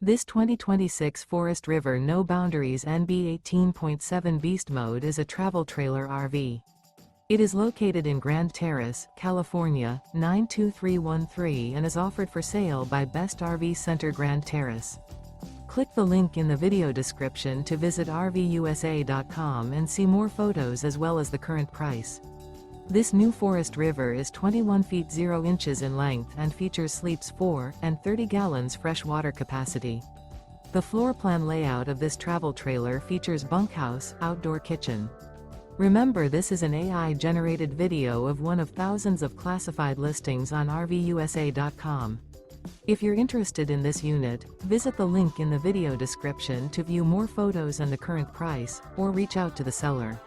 This 2026 Forest River No Boundaries NB 18.7 Beast Mode is a travel trailer RV. It is located in Grand Terrace, California, 92313 and is offered for sale by Best RV Center Grand Terrace. Click the link in the video description to visit RVUSA.com and see more photos as well as the current price. This new Forest River is 21 feet 0 inches in length and features sleeps 4 and 30 gallons fresh water capacity. The floor plan layout of this travel trailer features bunkhouse, outdoor kitchen. Remember, this is an AI-generated video of one of thousands of classified listings on RVUSA.com. If you're interested in this unit, visit the link in the video description to view more photos and the current price, or reach out to the seller.